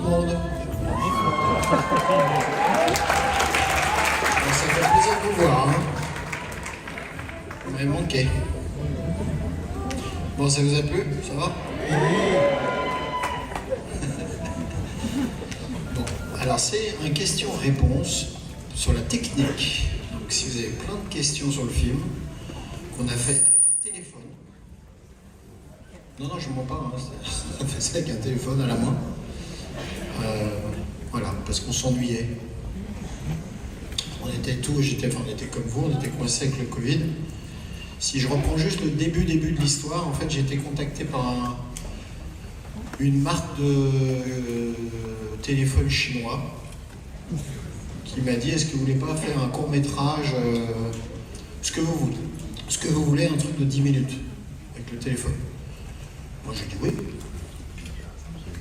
monde. Bon, ça fait plaisir de vous voir. Hein. Vous m'avez manqué. Bon, ça vous a plu? Ça va? Bon, alors c'est un question-réponse sur la technique. Donc si vous avez plein de questions sur le film, qu'on a fait avec un téléphone. Non, je ne mens pas, hein. On a fait ça avec un téléphone à la main. Voilà, parce qu'on s'ennuyait. On était comme vous, on était coincés avec le Covid. Si je reprends juste le début de l'histoire, en fait, j'ai été contacté par une marque de téléphone chinois qui m'a dit: est-ce que vous voulez pas faire un court-métrage, ce que vous voulez, un truc de 10 minutes avec le téléphone. Moi j'ai dit oui,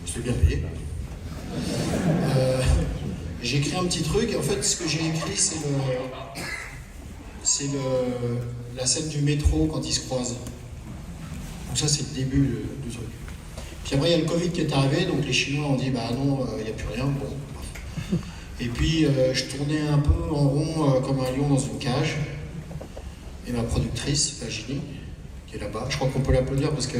c'est bien payé. J'ai écrit un petit truc, et en fait ce que j'ai écrit c'est la scène du métro quand ils se croisent. Donc ça c'est le début du truc. Puis après il y a le Covid qui est arrivé, donc les Chinois ont dit bah non, il n'y a plus rien, bon. Et puis je tournais un peu en rond comme un lion dans une cage. Et ma productrice, Virginie, qui est là-bas, je crois qu'on peut l'applaudir parce que...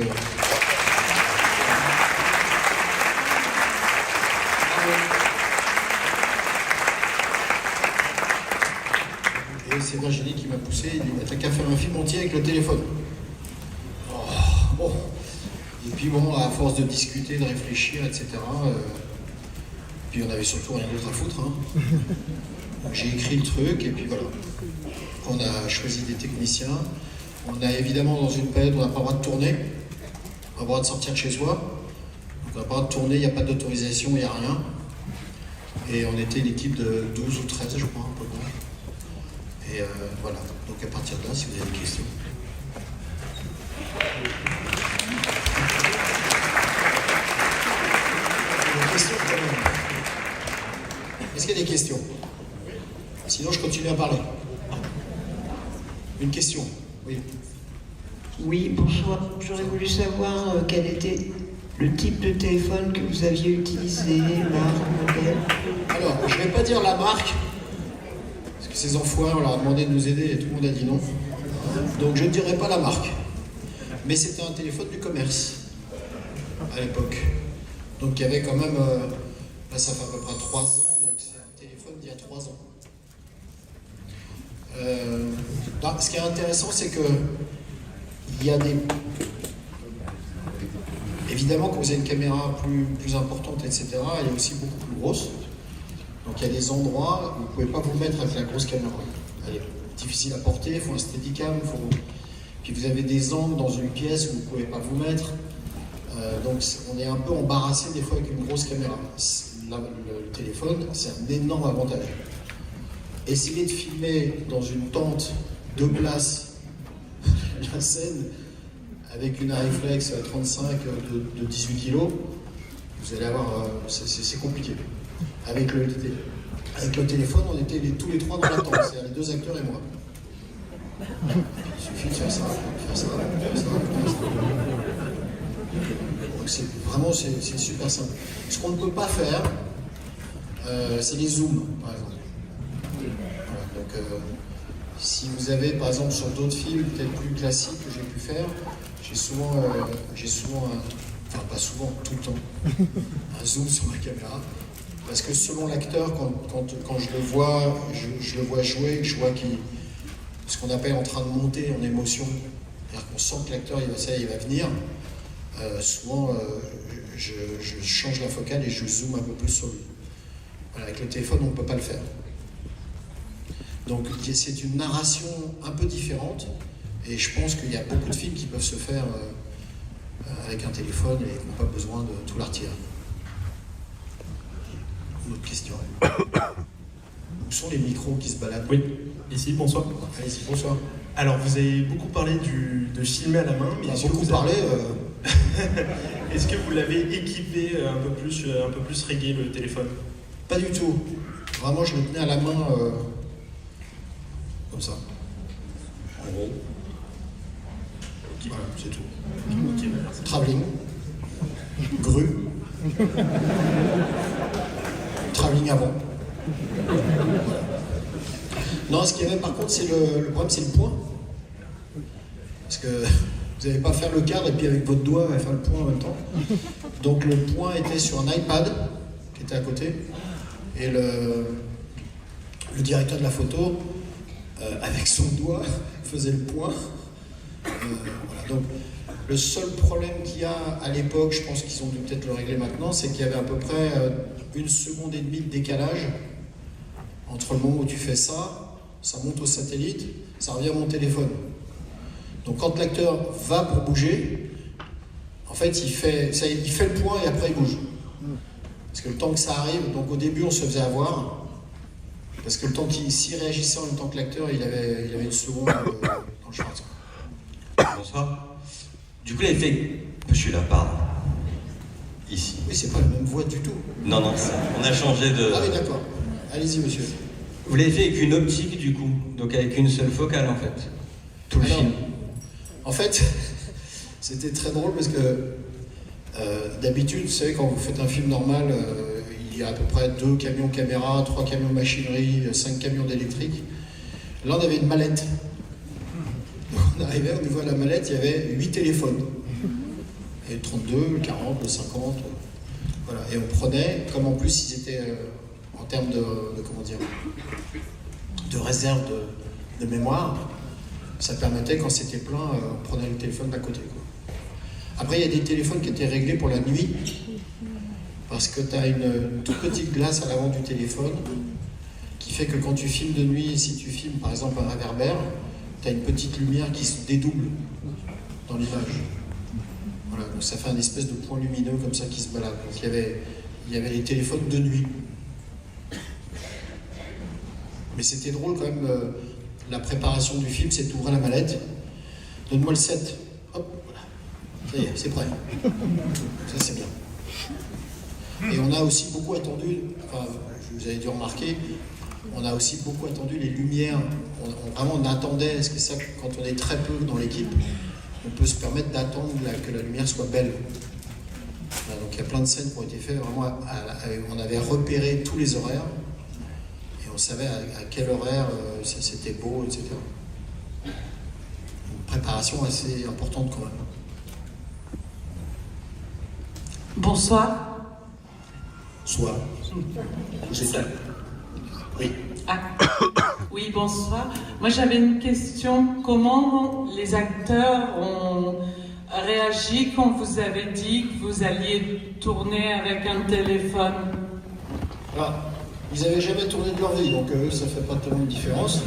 Et c'est Virginie qui m'a poussé, il dit t'as qu'à faire un film entier avec le téléphone. Oh, bon. Et puis bon, à force de discuter, de réfléchir, etc., puis on avait surtout rien d'autre à foutre. Hein. J'ai écrit le truc et puis voilà. On a choisi des techniciens. On a évidemment dans une période où on n'a pas le droit de tourner, on n'a pas le droit de sortir de chez soi. Donc on n'a pas le droit de tourner, il n'y a pas d'autorisation, il n'y a rien. Et on était une équipe de 12 ou 13, je crois, un peu moins. Et voilà. Donc à partir de là, si vous avez des questions. Est-ce qu'il y a des questions? Sinon, je continue à parler. Une question? Oui. Oui, bonsoir. J'aurais voulu savoir quel était le type de téléphone que vous aviez utilisé, marque, modèle. Alors, je ne vais pas dire la marque, parce que ces enfoirés, on leur a demandé de nous aider et tout le monde a dit non. Donc, je ne dirai pas la marque. Mais c'était un téléphone du commerce, à l'époque. Donc, il y avait quand même... là, ça fait à peu près 3 ans. D'il y a 3 ans. Ce qui est intéressant, c'est que il y a des... Évidemment, quand vous avez une caméra plus importante, etc., elle est aussi beaucoup plus grosse. Donc il y a des endroits où vous ne pouvez pas vous mettre avec la grosse caméra. Elle est difficile à porter, il faut un steadicam, puis vous avez des angles dans une pièce où vous ne pouvez pas vous mettre. Donc on est un peu embarrassé des fois avec une grosse caméra. Le téléphone, c'est un énorme avantage. Essayez de filmer dans une tente 2 places la scène avec une Arriflex 35 de 18 kg, vous allez avoir... c'est compliqué. Avec le téléphone, on était tous les 3 dans la tente, c'est-à-dire les 2 acteurs et moi. Il suffit de faire ça, faire ça, faire ça, faire ça. Donc c'est super simple. Ce qu'on ne peut pas faire, c'est les zooms, par exemple. Voilà, donc, si vous avez, par exemple, sur d'autres films peut-être plus classiques que j'ai pu faire, j'ai souvent enfin pas souvent, tout le temps, un zoom sur ma caméra. Parce que selon l'acteur, quand je le vois, je le vois jouer, je vois ce qu'on appelle en train de monter en émotion. C'est-à-dire qu'on sent que l'acteur, il va venir. Souvent, je change la focale et je zoome un peu plus sur lui. Voilà, avec le téléphone, on ne peut pas le faire. Donc, c'est une narration un peu différente. Et je pense qu'il y a beaucoup de films qui peuvent se faire avec un téléphone et qui n'ont pas besoin de tout l'artillerie. Une autre question. Où sont les micros qui se baladent? Oui, ici, bonsoir. Allez-y, bonsoir. Alors, vous avez beaucoup parlé de filmer à la main, mais est-ce que vous l'avez équipé un peu plus reggae, le téléphone? Pas du tout. Vraiment, je le tenais à la main, comme ça. En gros. Voilà, c'est tout. Okay, Travelling. Grue. ligne avant. Non, ce qu'il y avait par contre, c'est le problème, c'est le point. Parce que vous n'allez pas faire le cadre et puis avec votre doigt, vous allez faire le point en même temps. Donc le point était sur un iPad qui était à côté. Et le directeur de la photo, avec son doigt, faisait le point. Voilà. Donc le seul problème qu'il y a à l'époque, je pense qu'ils ont dû peut-être le régler maintenant, c'est qu'il y avait à peu près 1,5 seconde de décalage entre le moment où tu fais ça, ça monte au satellite, ça revient à mon téléphone. Donc quand l'acteur va pour bouger, en fait il fait le point et après il bouge. Parce que le temps que ça arrive, donc au début on se faisait avoir, parce que le temps s'il réagissait en même temps que l'acteur, il avait 1 seconde dans le schwartz. Bonsoir. Du coup, l'effet... Je suis là, pardon. Ici. Oui, c'est pas la même voix du tout. Non, on a changé de... Ah oui, d'accord. Allez-y, monsieur. Vous l'avez fait avec une optique, du coup. Donc avec une seule focale, en fait. Tout le film. En fait, c'était très drôle parce que d'habitude, vous savez, quand vous faites un film normal, il y a à peu près 2 camions caméra, 3 camions machinerie, 5 camions d'électrique. Là, on avait une mallette. On arrivait, on ouvrait la mallette, il y avait 8 téléphones. Et le 32, le 40, le 50. Voilà. Et on prenait, comme en plus ils étaient en termes de comment dire, de réserve de mémoire, ça permettait, quand c'était plein, on prenait le téléphone d'à côté, quoi. Après, il y a des téléphones qui étaient réglés pour la nuit, parce que tu as une toute petite glace à l'avant du téléphone, qui fait que quand tu filmes de nuit, si tu filmes par exemple un réverbère, tu as une petite lumière qui se dédouble dans l'image. Voilà, donc ça fait un espèce de point lumineux comme ça qui se balade. Donc il y avait les téléphones de nuit. Mais c'était drôle quand même, la préparation du film, c'est d'ouvrir la mallette. Donne-moi le 7. Hop, voilà. Ça y est, c'est prêt. Ça c'est bien. Et on a aussi beaucoup attendu, enfin, vous avez dû remarquer, on a aussi beaucoup attendu les lumières. On attendait, parce que ça, quand on est très peu dans l'équipe, on peut se permettre d'attendre que la lumière soit belle. Voilà, donc il y a plein de scènes qui ont été faites, vraiment, on avait repéré tous les horaires, et on savait à quel horaire c'était beau, etc. Une préparation assez importante quand même. Bonsoir. Soit. Oui. Ah. Oui, bonsoir. Moi, j'avais une question. Comment les acteurs ont réagi quand vous avez dit que vous alliez tourner avec un téléphone? Alors, ils n'avaient jamais tourné de leur vie, donc eux, ça ne fait pas tellement de différence.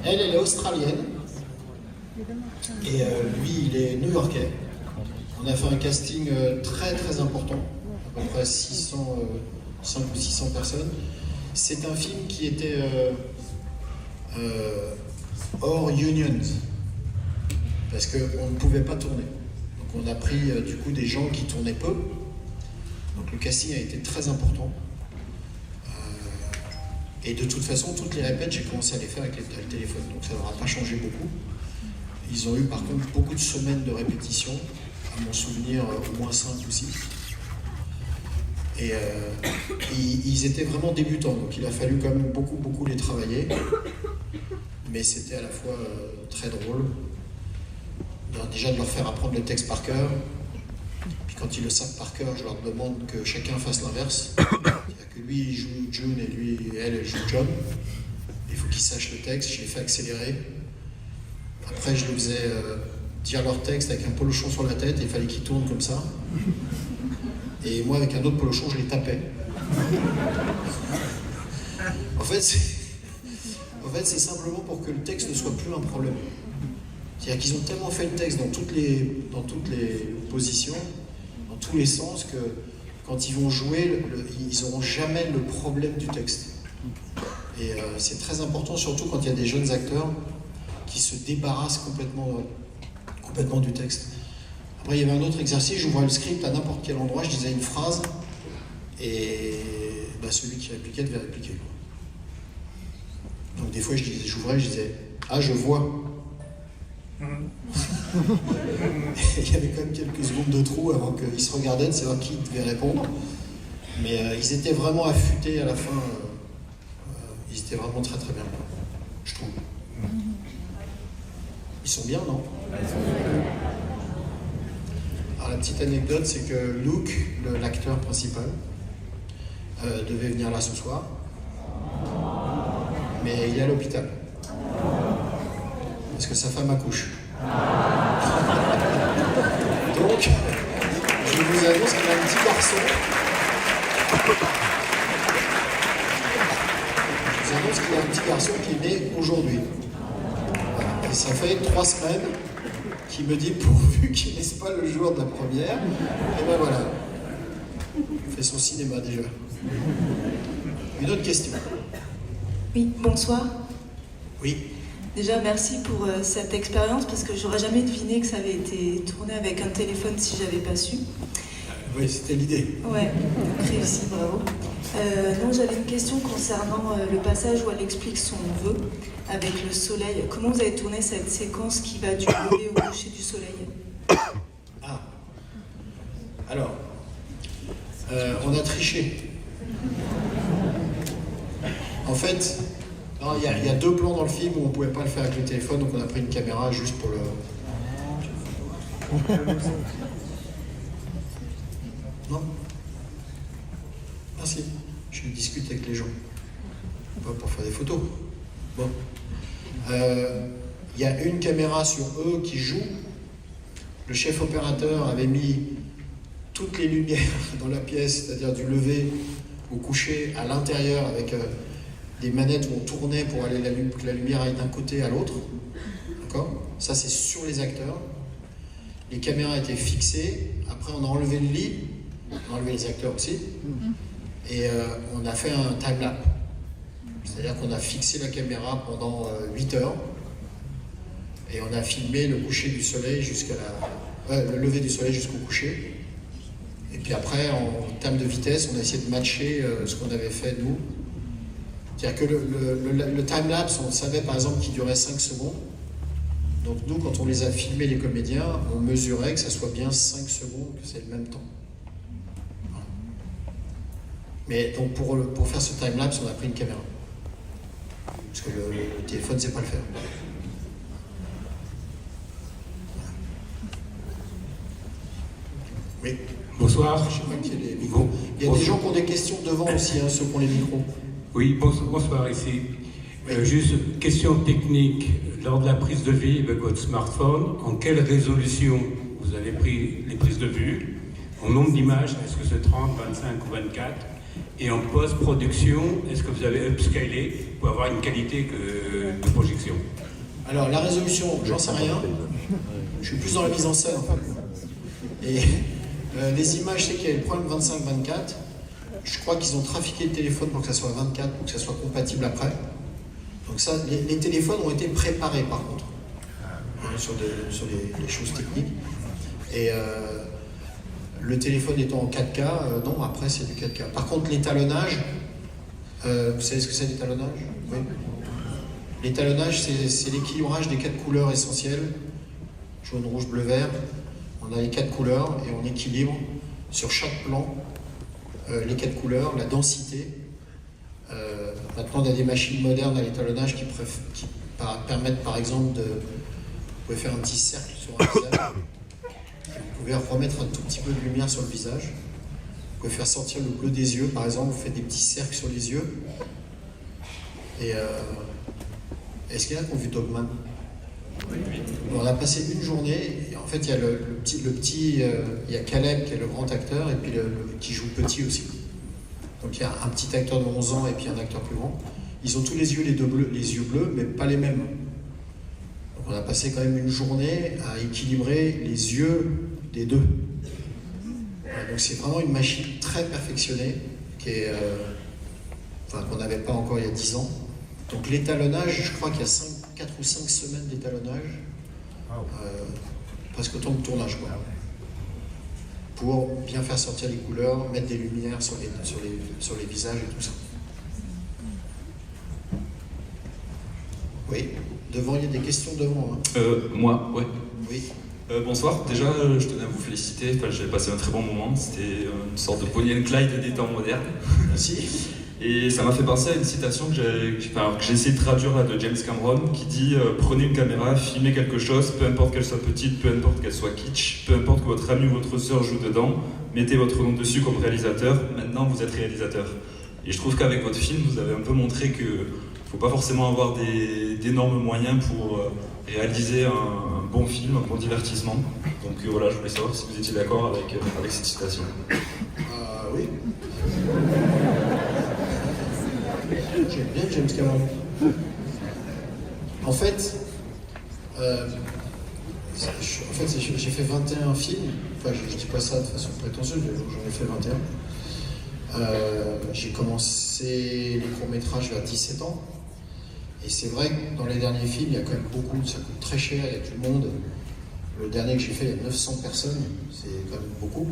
Elle est australienne. Et lui, il est new-yorkais. On a fait un casting très très important, à peu près 5 ou 600 personnes. C'est un film qui était hors unions, parce qu'on ne pouvait pas tourner. Donc on a pris du coup des gens qui tournaient peu. Donc le casting a été très important. Et de toute façon, toutes les répètes, j'ai commencé à les faire avec le téléphone, donc ça n'aura pas changé beaucoup. Ils ont eu par contre beaucoup de semaines de répétition, à mon souvenir au moins 5 ou 6. Et ils étaient vraiment débutants, donc il a fallu quand même beaucoup les travailler. Mais c'était à la fois très drôle. Déjà de leur faire apprendre le texte par cœur. Puis quand ils le savent par cœur, je leur demande que chacun fasse l'inverse. C'est-à-dire que lui il joue June et elle joue John. Il faut qu'ils sachent le texte, je les fais accélérer. Après, je les faisais dire leur texte avec un polochon sur la tête, et il fallait qu'ils tournent comme ça. Et moi, avec un autre polochon, je les tapais. En fait, c'est simplement pour que le texte ne soit plus un problème. C'est-à-dire qu'ils ont tellement fait le texte dans toutes les positions, dans tous les sens, que quand ils vont jouer, ils n'auront jamais le problème du texte. Et c'est très important, surtout quand il y a des jeunes acteurs qui se débarrassent complètement du texte. Après, il y avait un autre exercice, j'ouvrais le script à n'importe quel endroit, je disais une phrase, et celui qui répliquait devait répliquer. Donc des fois, j'ouvrais, je disais « Ah, je vois ». Il y avait quand même quelques secondes de trou avant qu'ils se regardaient de savoir qui devait répondre. Mais ils étaient vraiment affûtés à la fin. Ils étaient vraiment très très bien, je trouve. Ils sont bien, non? Alors la petite anecdote, c'est que Luke, l'acteur principal, devait venir là ce soir. Mais il est à l'hôpital. Parce que sa femme accouche. Donc, je vous annonce qu'il y a un petit garçon. Je vous annonce qu'il y a un petit garçon qui est né aujourd'hui. Voilà. Et ça fait 3 semaines qu'il me dit, pourvu qu'il ne laisse pas le jour de la première, et ben voilà. Il fait son cinéma déjà. Une autre question. Oui, bonsoir. Oui. Déjà, merci pour cette expérience parce que j'aurais jamais deviné que ça avait été tourné avec un téléphone si j'avais pas su. Oui, c'était l'idée. Ouais, donc réussi, bravo. Non, j'avais une question concernant le passage où elle explique son vœu avec le soleil. Comment vous avez tourné cette séquence qui va du lever au coucher du soleil? Ah. Alors, on a triché. En fait, il y a 2 plans dans le film où on ne pouvait pas le faire avec le téléphone, donc on a pris une caméra juste pour le... Non? Merci. Je discute avec les gens. Pas pour faire des photos. Bon. Il y a une caméra sur eux qui joue. Le chef opérateur avait mis toutes les lumières dans la pièce, c'est-à-dire du lever au coucher à l'intérieur avec des manettes où on tournait pour aller que la lumière aille d'un côté à l'autre. D'accord? Ça, c'est sur les acteurs. Les caméras étaient fixées. Après, on a enlevé le lit. On a enlevé les acteurs aussi. Et on a fait un time-lapse. C'est-à-dire qu'on a fixé la caméra pendant 8 heures. Et on a filmé le coucher du soleil le lever du soleil jusqu'au coucher. Et puis après, en termes de vitesse, on a essayé de matcher ce qu'on avait fait nous. C'est-à-dire que le time-lapse, on savait par exemple qu'il durait 5 secondes. Donc nous, quand on les a filmés, les comédiens, on mesurait que ça soit bien 5 secondes, que c'est le même temps. Voilà. Mais donc pour faire ce time-lapse, on a pris une caméra. Parce que le téléphone ne sait pas le faire. Oui. Bonsoir. Je sais pas qui est les micros. Il y a des gens qui ont des questions devant aussi, hein, ceux qui ont les micros. Oui, bonsoir ici. Juste question technique. Lors de la prise de vue avec votre smartphone, en quelle résolution vous avez pris les prises de vue? En nombre d'images, est-ce que c'est 30, 25 ou 24? Et en post-production, est-ce que vous avez upscalé pour avoir une qualité de projection? Alors la résolution, j'en sais rien. Je suis plus dans la mise en scène en fait. Et les images, c'est qu'il y a le problème 25-24. Je crois qu'ils ont trafiqué le téléphone pour que ça soit 24, pour que ça soit compatible après. Donc ça, les téléphones ont été préparés par contre, sur les choses techniques. Et le téléphone étant en 4K, non, après c'est du 4K. Par contre, l'étalonnage, vous savez ce que c'est l'étalonnage? Oui. L'étalonnage, c'est l'équilibrage des 4 couleurs essentielles, jaune, rouge, bleu, vert. On a les 4 couleurs et on équilibre sur chaque plan les 4 couleurs, la densité. Maintenant, on a des machines modernes à l'étalonnage qui permettent, par exemple, vous pouvez faire un petit cercle sur un visage. Vous pouvez remettre un tout petit peu de lumière sur le visage. Vous pouvez faire sortir le bleu des yeux, par exemple. Vous faites des petits cercles sur les yeux. Et est-ce qu'il y en a qui ont vu Dogman? Oui. On a passé une journée. Et en fait, il y a il y a Caleb qui est le grand acteur et puis qui joue petit aussi. Donc il y a un petit acteur de 11 ans et puis un acteur plus grand. Ils ont tous les yeux les yeux bleus, mais pas les mêmes. Donc on a passé quand même une journée à équilibrer les yeux des deux. Voilà, donc c'est vraiment une machine très perfectionnée qu'on n'avait pas encore il y a 10 ans. Donc l'étalonnage, je crois qu'il y a 4 ou 5 semaines d'étalonnage, presque autant de tournage, quoi. Pour bien faire sortir les couleurs, mettre des lumières sur les visages et tout ça. Oui, devant, il y a des questions devant. Hein. Moi, ouais. Oui. Bonsoir, déjà je tenais à vous féliciter, enfin, j'ai passé un très bon moment, c'était une sorte de Bonnie and Clyde des temps modernes. Merci. Et ça m'a fait penser à une citation que j'ai essayé de traduire là, de James Cameron qui dit prenez une caméra, filmez quelque chose, peu importe qu'elle soit petite, peu importe qu'elle soit kitsch, peu importe que votre ami ou votre sœur joue dedans, mettez votre nom dessus comme réalisateur, maintenant vous êtes réalisateur. Et je trouve qu'avec votre film, vous avez un peu montré qu'il ne faut pas forcément avoir d'énormes moyens pour réaliser un bon film, un bon divertissement. Donc voilà, je voulais savoir si vous étiez d'accord avec cette citation. Oui. J'aime bien James Cameron. En fait, j'ai fait 21 films. Enfin, je ne dis pas ça de façon prétentieuse, j'en ai fait 21. J'ai commencé les courts-métrages vers 17 ans. Et c'est vrai que dans les derniers films, il y a quand même beaucoup, ça coûte très cher, il y a du monde. Le dernier que j'ai fait, il y a 900 personnes, c'est quand même beaucoup.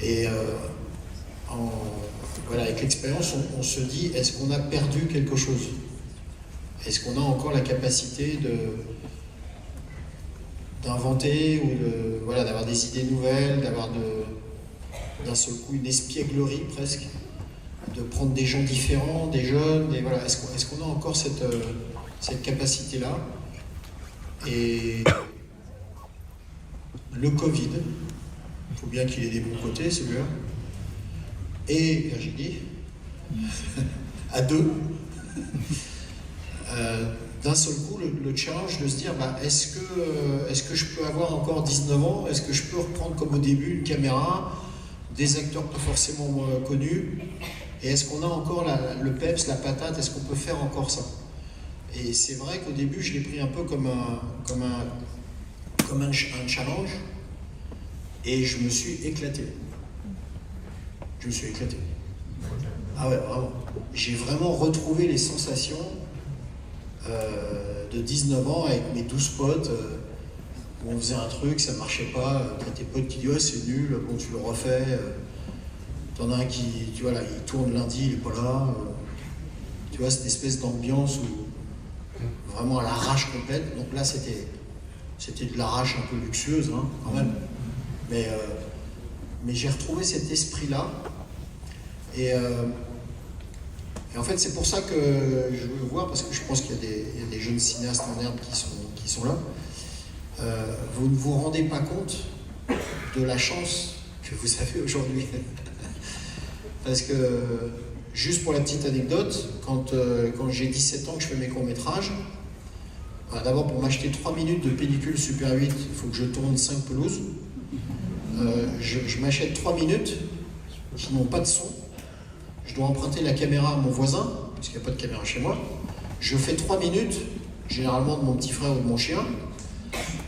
Et voilà, avec l'expérience, on se dit, est-ce qu'on a perdu quelque chose? Est-ce qu'on a encore la capacité d'inventer ou voilà, d'avoir des idées nouvelles, d'avoir d'un seul coup une espièglerie presque, de prendre des gens différents, des jeunes, et voilà, est-ce qu'on a encore cette capacité-là? Et le Covid, il faut bien qu'il ait des bons côtés, celui-là, et Virginie, à deux, d'un seul coup, le challenge de se dire, est-ce que je peux avoir encore 19 ans? Est-ce que je peux reprendre comme au début une caméra, des acteurs pas forcément connus? Et est-ce qu'on a encore le peps, la patate? Est-ce qu'on peut faire encore ça? Et c'est vrai qu'au début, je l'ai pris un peu comme un challenge, et je me suis éclaté. Ah ouais, vraiment. J'ai vraiment retrouvé les sensations de 19 ans avec mes 12 potes, où on faisait un truc, ça marchait pas, t'as tes potes qui disent « ouais, c'est nul, bon, tu le refais ». T'en as un qui, tu vois, là, il tourne lundi, il est pas là. Tu vois, cette espèce d'ambiance où vraiment à l'arrache complète. Donc là, c'était de l'arrache un peu luxueuse, hein, quand même. Mais j'ai retrouvé cet esprit-là. Et en fait, c'est pour ça que je veux voir, parce que je pense qu'il y a des jeunes cinéastes en herbe qui sont là. Vous ne vous rendez pas compte de la chance que vous avez aujourd'hui. Parce que, juste pour la petite anecdote, quand j'ai 17 ans que je fais mes courts-métrages, d'abord pour m'acheter 3 minutes de pellicule Super 8, il faut que je tourne 5 pelouses. Je m'achète 3 minutes qui n'ont pas de son. Je dois emprunter la caméra à mon voisin, parce qu'il n'y a pas de caméra chez moi. Je fais 3 minutes, généralement de mon petit frère ou de mon chien.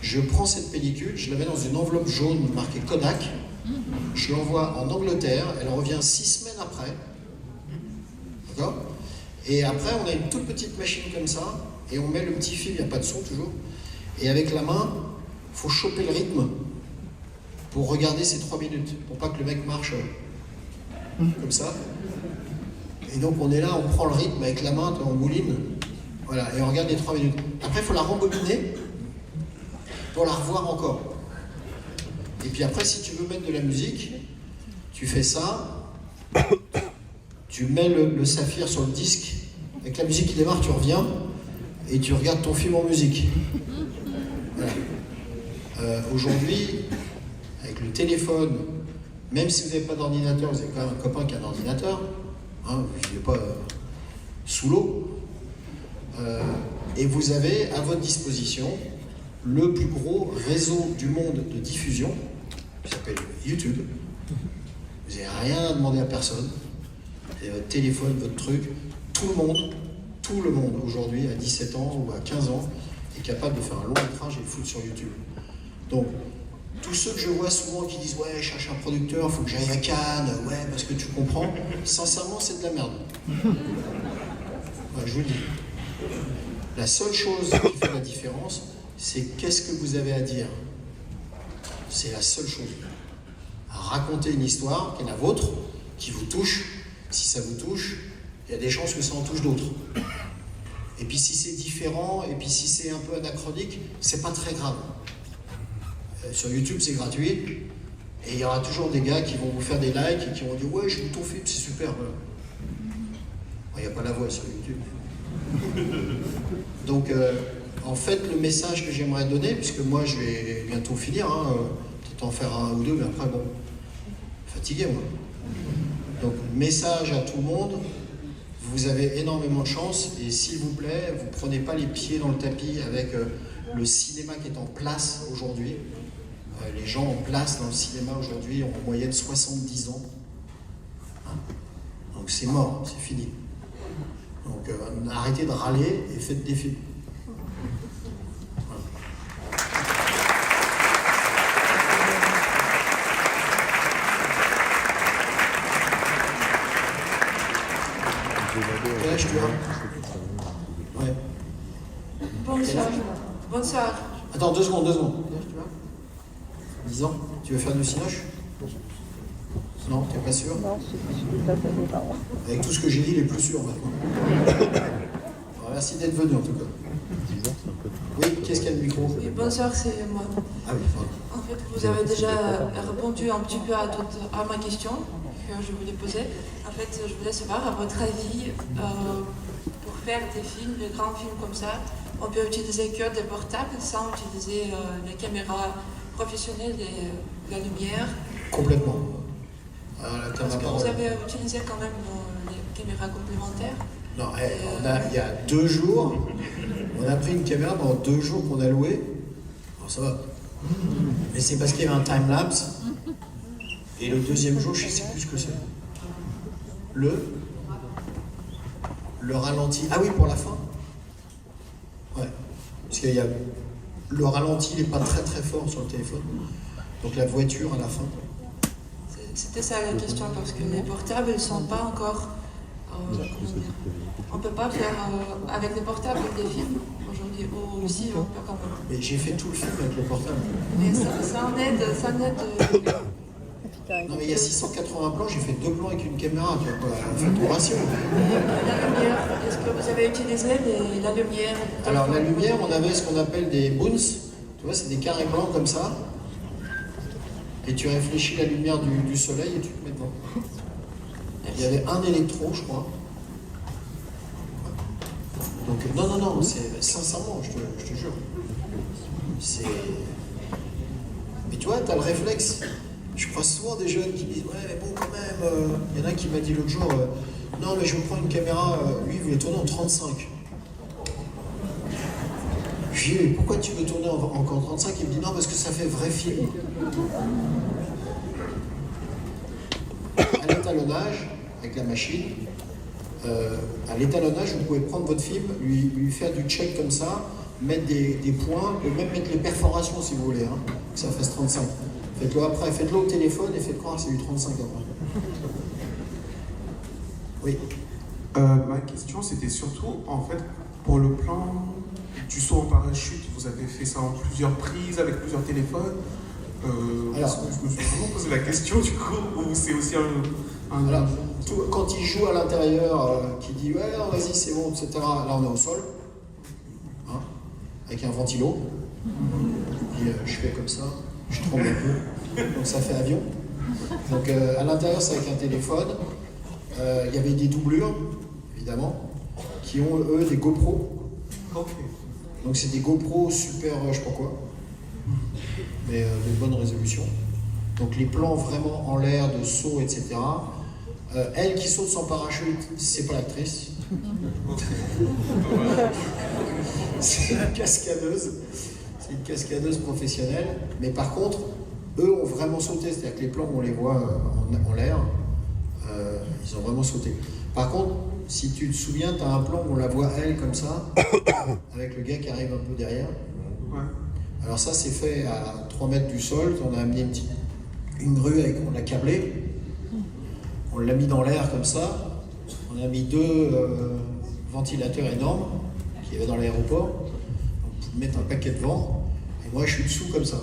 Je prends cette pellicule, je la mets dans une enveloppe jaune marquée Kodak. Je l'envoie en Angleterre, elle revient 6 semaines après. D'accord? Et après, on a une toute petite machine comme ça, et on met le petit film, il n'y a pas de son toujours. Et avec la main, il faut choper le rythme pour regarder ces 3 minutes, pour pas que le mec marche comme ça. Et donc on est là, on prend le rythme avec la main, on mouline, voilà, et on regarde les 3 minutes. Après, il faut la rembobiner pour la revoir encore. Et puis après, si tu veux mettre de la musique, tu fais ça, tu mets le saphir sur le disque, avec la musique qui démarre, tu reviens, et tu regardes ton film en musique. Voilà. Aujourd'hui, avec le téléphone, même si vous n'avez pas d'ordinateur, vous avez quand même un copain qui a un ordinateur, hein, vous ne vivez pas sous l'eau, et vous avez à votre disposition le plus gros réseau du monde de diffusion, qui s'appelle YouTube. Vous n'avez rien à demander à personne. Vous avez votre téléphone, votre truc. Tout le monde aujourd'hui, à 17 ans ou à 15 ans, est capable de faire un long métrage et le foutre sur YouTube. Donc, tous ceux que je vois souvent qui disent « ouais, je cherche un producteur, il faut que j'aille à Cannes, ouais, parce que tu comprends », sincèrement, c'est de la merde. Ouais, je vous le dis. La seule chose qui fait la différence, c'est qu'est-ce que vous avez à dire. C'est la seule chose. Raconter une histoire qui est la vôtre, qui vous touche. Si ça vous touche, il y a des chances que ça en touche d'autres. Et puis si c'est différent, et puis si c'est un peu anachronique, c'est pas très grave. Sur YouTube, c'est gratuit. Et il y aura toujours des gars qui vont vous faire des likes et qui vont dire « Ouais, j'ai vu ton film, c'est super. » Il n'y a pas la voix sur YouTube. Donc, en fait, le message que j'aimerais donner, puisque moi, je vais bientôt finir, peut-être en faire un ou deux, mais après, bon, fatigué, moi. Donc, message à tout le monde, vous avez énormément de chance, et s'il vous plaît, vous ne prenez pas les pieds dans le tapis avec le cinéma qui est en place aujourd'hui. Les gens en place dans le cinéma aujourd'hui ont en moyenne 70 ans. Donc c'est mort, c'est fini. Donc arrêtez de râler et faites des films. Quel âge tu as? Ouais. Bonsoir. Bonsoir. Attends, 2 secondes. Quel âge tu as? 10 ans? Tu veux faire du cinoche? Non, t'es pas sûr? Non, je suis pas fait des parents. Avec tout ce que j'ai dit, il est plus sûr maintenant. Alors, merci d'être venu en tout cas. Oui, qu'est-ce qu'il y a le micro? Oui, bonsoir, c'est moi. Ah oui, pardon. En fait, vous avez déjà répondu un petit peu à ma question que je voulais poser. En fait, je voulais savoir, à votre avis, pour faire des films, des grands films comme ça, on peut utiliser que des portables sans utiliser les caméras professionnelles et la lumière? Complètement. Parce que vous avez utilisé quand même les caméras complémentaires? Non, il y a 2 jours, on a pris une caméra pendant 2 jours qu'on a loué. Alors ça va. Mais c'est parce qu'il y avait un time-lapse. Et le 2e jour, je ne sais plus ce que c'est. Le ralenti. Ah oui, pour la fin. Ouais. Parce qu'il y a le ralenti, il n'est pas très très fort sur le téléphone. Donc la voiture à la fin. C'était ça la question, parce que les portables, ils ne sont pas encore... on ne peut pas faire avec les portables des films aujourd'hui, ou aussi on peut quand même. Mais j'ai fait tout le film avec le portable. Mais ça en aide, Non mais il y a 680 plans, j'ai fait 2 plans avec une caméra, tu vois, faites ton ratio. La lumière, est-ce que vous avez utilisé la lumière? Alors la lumière, on avait ce qu'on appelle des boons, tu vois, c'est des carrés blancs comme ça. Et tu réfléchis la lumière du soleil et tu te mets dedans. Il y avait un électro, je crois. Donc, non, c'est sincèrement, je te jure. C'est. Mais tu vois, t'as le réflexe. Je crois souvent des jeunes qui disent ouais, mais bon, quand même. Il y en a qui m'a dit l'autre jour non, mais je vais prendre une caméra. Lui, il voulait tourner en 35. Je lui ai dit, mais pourquoi tu veux tourner encore en 35? Il me dit non, parce que ça fait vrai film. À l'étalonnage, avec la machine, à l'étalonnage, vous pouvez prendre votre film, lui faire du check comme ça, mettre des points, et même mettre les perforations si vous voulez, que ça fasse 35. Faites-le après, faites-le au téléphone et faites croire que c'est du 35 après. Oui. Ma question, c'était surtout, en fait, pour le plan du saut en parachute, vous avez fait ça en plusieurs prises, avec plusieurs téléphones. Alors, je me suis vraiment posé la question, du coup, ou c'est aussi un... Alors, quand il joue à l'intérieur, qui dit ouais, non, vas-y, c'est bon, etc. Là, on est au sol, avec un ventilo. Et je fais comme ça, je tremble un peu, donc ça fait avion. Donc à l'intérieur, c'est avec un téléphone. Il y avait des doublures, évidemment, qui ont eux des GoPro. Okay. Donc c'est des GoPro super, je sais pas quoi, mais de bonne résolution. Donc les plans vraiment en l'air, de saut, etc. Elle qui saute sans parachute, c'est pas l'actrice. C'est une cascadeuse. C'est une cascadeuse professionnelle. Mais par contre, eux ont vraiment sauté. C'est-à-dire que les plans, on les voit en l'air. Ils ont vraiment sauté. Par contre, si tu te souviens, tu as un plan où on la voit elle comme ça, avec le gars qui arrive un peu derrière. Ouais. Alors ça, c'est fait à 3 mètres du sol. On a amené une grue, on l'a câblé. On l'a mis dans l'air comme ça. On a mis 2 ventilateurs énormes qu'il y avait dans l'aéroport. On peut mettre un paquet de vent. Et moi, je suis dessous comme ça.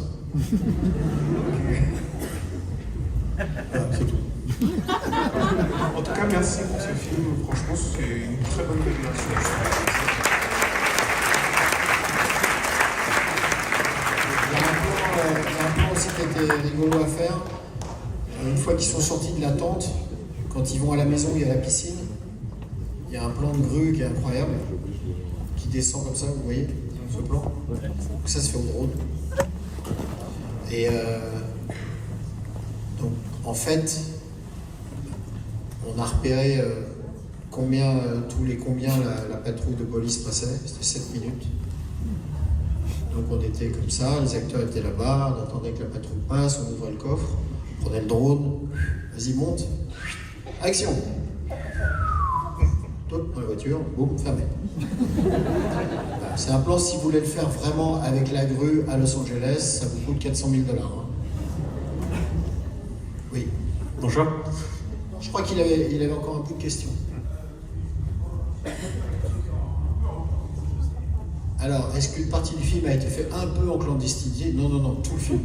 Voilà, c'est tout. En tout cas, merci pour ce film. Franchement, c'est une très bonne révélation. est rigolo à faire, une fois qu'ils sont sortis de la tente, quand ils vont à la maison, il y a la piscine, il y a un plan de grue qui est incroyable, qui descend comme ça, vous voyez, ce plan. Donc ça se fait au drone. Et donc, en fait, on a repéré combien la patrouille de police passait, c'était 7 minutes. Donc on était comme ça, les acteurs étaient là-bas, on attendait que la patrouille passe, on ouvrait le coffre, on prenait le drone, vas-y monte, action. Top dans la voiture, boum, fermé. Voilà, c'est un plan, si vous voulez le faire vraiment avec la grue à Los Angeles, ça vous coûte $400 000. Hein. Oui. Bonjour. Je crois qu'il avait encore un bout de question. Alors, est-ce qu'une partie du film a été faite un peu en clandestinité? Non, tout le film.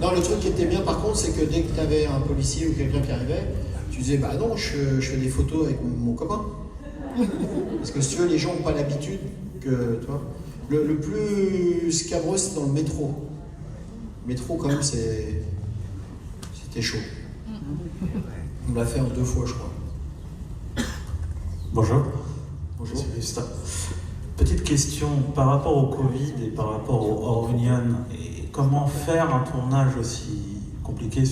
Non, le truc qui était bien par contre, c'est que dès que tu avais un policier ou quelqu'un qui arrivait, tu disais, bah non, je fais des photos avec mon copain. Parce que si tu veux, les gens n'ont pas l'habitude que, tu vois. Le plus scabreux, c'est dans le métro. Le métro, quand même, c'était chaud. On l'a fait en 2 fois, je crois. Bonjour. Bonjour. Monsieur Justin. Petite question par rapport au Covid et par rapport au Orunion. Et comment faire un tournage aussi compliqué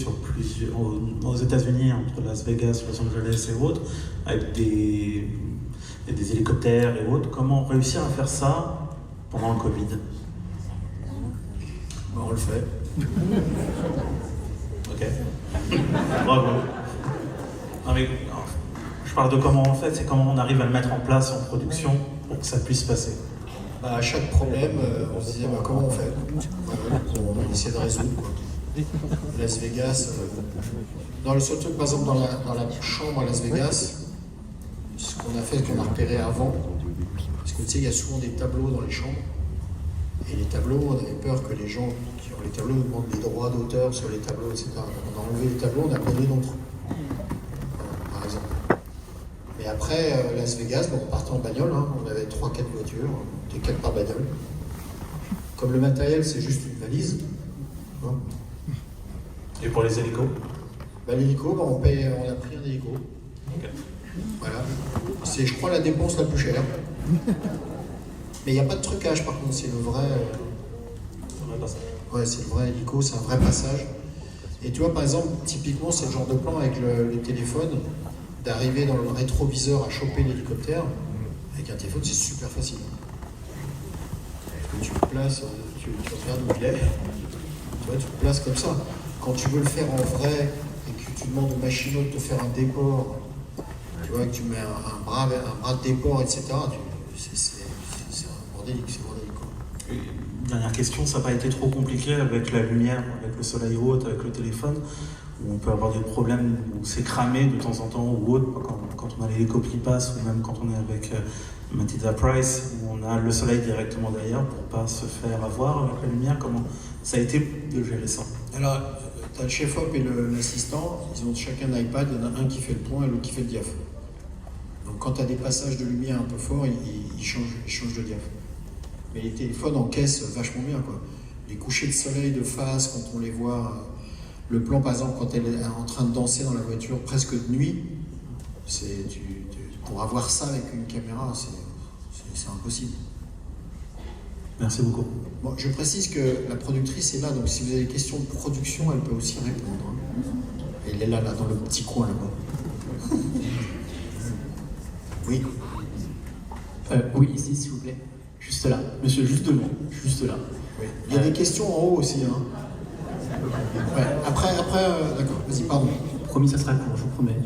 aux États-Unis, entre Las Vegas, Los Angeles et autres, avec des hélicoptères et autres? Comment réussir à faire ça pendant le Covid? Ben, on le fait. Ok. Bravo. Non, mais, je parle de comment on le fait, c'est comment on arrive à le mettre en place en production pour que ça puisse passer. Bah, à chaque problème, on se disait bah, comment on fait. On essaie de résoudre. Quoi. Las Vegas. Dans le seul truc, par exemple, dans la chambre à Las Vegas, ce qu'on a fait, ce qu'on a repéré avant, parce que tu sais, il y a souvent des tableaux dans les chambres. Et les tableaux, on avait peur que les gens qui ont les tableaux nous demandent des droits d'auteur sur les tableaux, etc. Donc on a enlevé les tableaux, on a pris 2 d'autres. Par exemple. Et après, Las Vegas, bon, on partait en bagnole, hein, on avait 3-4 voitures, on était 4 par bagnole. Comme le matériel, c'est juste une valise. Hein. Et pour les hélicos? Bah, l'hélico, bah, on a pris un hélico. Okay. Voilà. C'est, je crois, la dépense la plus chère. Mais il n'y a pas de trucage, par contre, c'est le vrai... Ouais, c'est le vrai hélico, c'est un vrai passage. Et tu vois, par exemple, typiquement, c'est le genre de plan avec le téléphone, d'arriver dans le rétroviseur à choper l'hélicoptère. Avec un téléphone, c'est super facile. Parce que tu le places, tu regardes où il est, tu vois, tu le places comme ça. Quand tu veux le faire en vrai, et que tu demandes au machinot de te faire un déport, tu vois, que tu mets un bras de déport, etc., c'est un bordélique, quoi. Dernière question, ça n'a pas été trop compliqué avec la lumière, avec le soleil ou autre, avec le téléphone, où on peut avoir des problèmes où c'est cramé de temps en temps ou autre, quand on a l'hélico qui passe, ou même quand on est avec Matilda Price, où on a le soleil directement derrière pour ne pas se faire avoir avec la lumière. Comment ça a été de gérer ça? Alors, tu as le chef-op et l'assistant, ils ont chacun un iPad, il y en a un qui fait le point et l'autre qui fait le diaph. Donc quand tu as des passages de lumière un peu forts, ils changent de diaph. Mais les téléphones encaissent vachement bien, quoi. Les couchers de soleil de face, quand on les voit, le plan par exemple quand elle est en train de danser dans la voiture presque de nuit, pour avoir ça avec une caméra, c'est impossible. Merci beaucoup. Bon, je précise que la productrice est là, donc si vous avez des questions de production, elle peut aussi répondre. Elle est là, dans le petit coin là-bas. Oui. Oui, ici, s'il vous plaît. Juste là. Monsieur, juste devant. Juste là. Oui. Il y a des questions en haut aussi. Hein. Ouais. Après d'accord. Vas-y, pardon. Promis, ça sera court, je vous promets.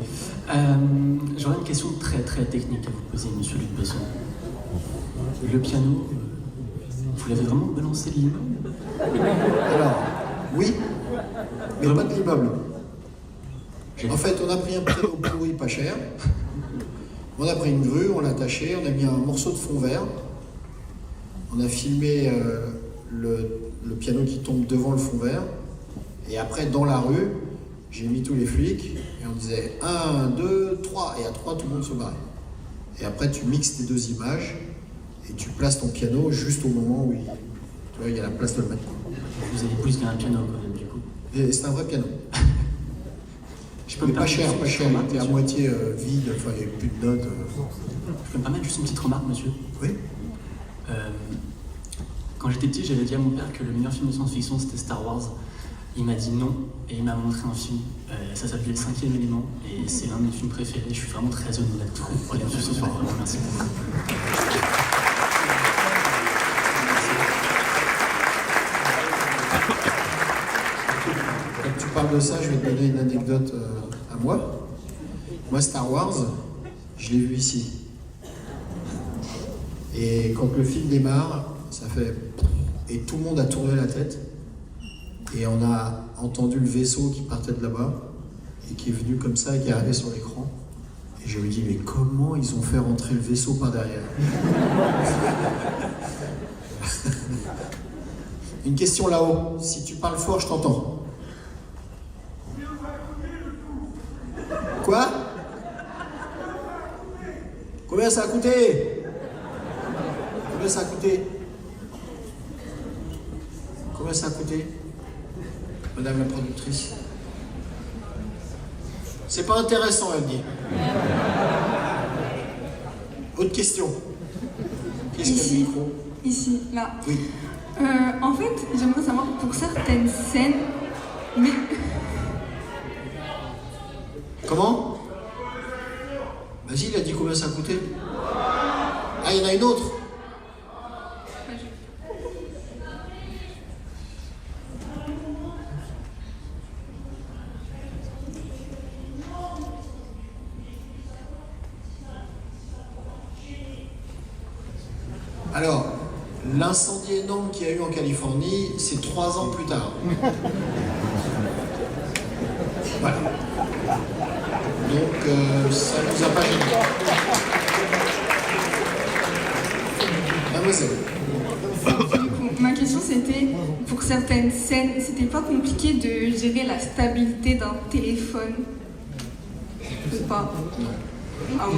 J'aurais une question très très technique à vous poser, monsieur Luc Besson. Le piano, vous l'avez vraiment balancé de l'immeuble? Alors, oui, mais pas de l'immeuble. En fait, on a pris un piano pourri pas cher. On a pris une grue, on l'a attaché, on a mis un morceau de fond vert. On a filmé le piano qui tombe devant le fond vert. Et après, dans la rue, j'ai mis tous les flics et on disait 1, 2, 3. Et à 3, tout le monde se barrait. Et après, tu mixes tes 2 images et tu places ton piano juste au moment où Tu vois, il y a la place de le mettre. Vous avez plus qu'un piano quand même, du coup. Et c'est un vrai piano. Je peux Mais me pas permettre cher, juste pas une cher. Il remarque, était à monsieur moitié vide, enfin, il n'y avait plus de notes. Je peux me permettre juste une petite remarque, monsieur? Oui. Quand j'étais petit, j'avais dit à mon père que le meilleur film de science-fiction c'était Star Wars. Il m'a dit non et il m'a montré un film. Ça s'appelait Le 5e élément et c'est l'un de mes films préférés. Je suis vraiment très heureux d'être pour les ce soir. Vraiment, merci beaucoup. Quand tu parles de ça, je vais te donner une anecdote à moi. Moi, Star Wars, je l'ai vu ici. Et quand le film démarre, ça fait... Et tout le monde a tourné la tête. Et on a entendu le vaisseau qui partait de là-bas et qui est venu comme ça et qui est arrivé sur l'écran. Et je me dis, mais comment ils ont fait rentrer le vaisseau par derrière? Une question là-haut. Si tu parles fort, je t'entends. Quoi? Combien ça a coûté? Combien ça a coûté? Combien ça a coûté? Madame la productrice. C'est pas intéressant, elle dit. Autre question. Qu'est-ce qu'il y a le micro? Ici, là. Oui. En fait, j'aimerais savoir pour certaines scènes, mais... Comment? Vas-y, il a dit combien ça a coûté. Ah, il y en a une autre. Alors, l'incendie énorme qu'il y a eu en Californie, c'est 3 ans plus tard. Voilà. Donc, ça ne nous a pas gêné. Mademoiselle. Ma question c'était, pour certaines scènes, c'était pas compliqué de gérer la stabilité d'un téléphone? Ou pas? Non. Ah ouais.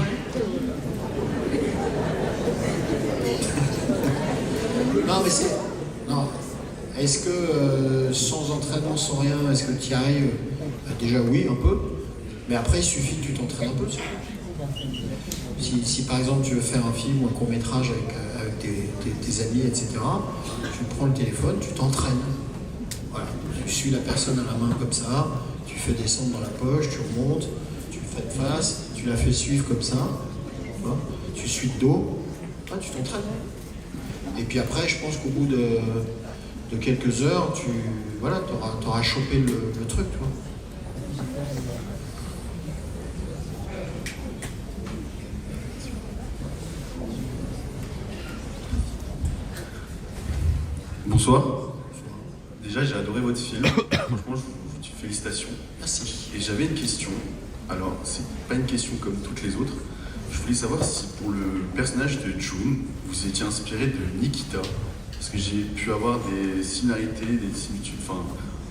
Non, mais c'est... Non. Est-ce que, sans entraînement, sans rien, est-ce que tu y arrives? Déjà, oui, un peu. Mais après, il suffit que tu t'entraînes un peu. Si par exemple, tu veux faire un film ou un court-métrage avec tes amis, etc., tu prends le téléphone, tu t'entraînes. Voilà. Tu suis la personne à la main comme ça, tu fais descendre dans la poche, tu remontes, tu le fais de face, tu la fais suivre comme ça, tu suis de dos, tu t'entraînes. Et puis après, je pense qu'au bout de quelques heures, tu auras chopé le truc, tu vois. Bonsoir. Déjà, j'ai adoré votre film. Franchement, félicitations. Merci. Et j'avais une question. Alors, c'est pas une question comme toutes les autres. Je voulais savoir si pour le personnage de June, vous étiez inspiré de Nikita. Parce que j'ai pu avoir des similarités, des similitudes,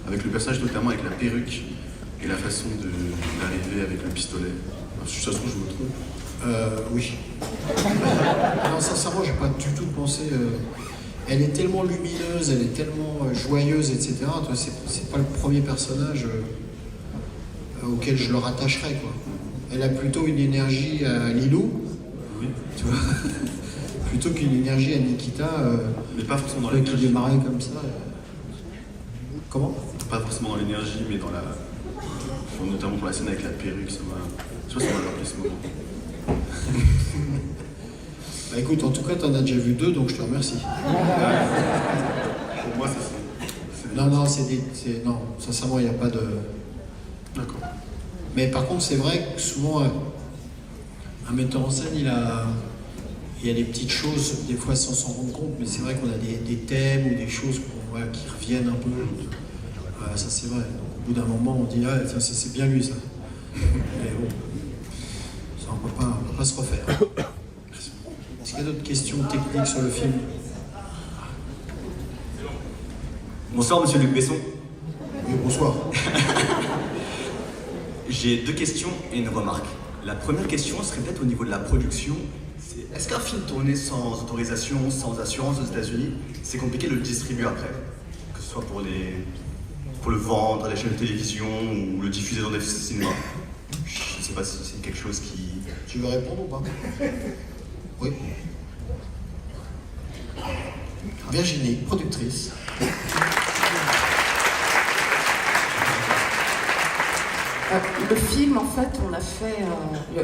avec le personnage, notamment avec la perruque et la façon d'arriver avec le pistolet. Alors, si ça se trouve, je me trompe. Oui. Non, sincèrement, j'ai pas du tout pensé. Elle est tellement lumineuse, elle est tellement joyeuse, etc. C'est pas le premier personnage auquel je le rattacherais, quoi. Elle a plutôt une énergie à Lilou, oui. Tu vois, plutôt qu'une énergie à Nikita, mais pas forcément dans l'énergie. Qui démarrait comme ça. Comment? Pas forcément dans l'énergie, mais dans la, notamment pour la scène avec la perruque, ça m'a. Je sais pas si on va rappeler ce moment. Bah écoute, en tout cas, t'en as déjà vu 2, donc je te remercie. Pour moi, c'est... Non, non, sincèrement, il n'y a pas de... D'accord. Mais par contre, c'est vrai que souvent, un metteur en scène, il y a des petites choses, des fois sans s'en rendre compte, mais c'est vrai qu'on a des thèmes ou des choses qui reviennent un peu. Ça, c'est vrai. Donc, au bout d'un moment, on dit, ah, ça, c'est bien lui, ça. Mais bon, ça, on peut pas se refaire. Est-ce qu'il y a d'autres questions techniques sur le film? Bonsoir, monsieur Luc Besson. Oui, bonsoir. J'ai 2 questions et une remarque. La première question serait peut-être au niveau de la production. Est-ce qu'un film tourné sans autorisation, sans assurance aux États-Unis, c'est compliqué de le distribuer après? Que ce soit pour le vendre à les chaînes de télévision ou le diffuser dans des cinémas? Je ne sais pas si c'est quelque chose qui... Tu veux répondre ou pas? Oui. Virginie, productrice. Le film, en fait, on a fait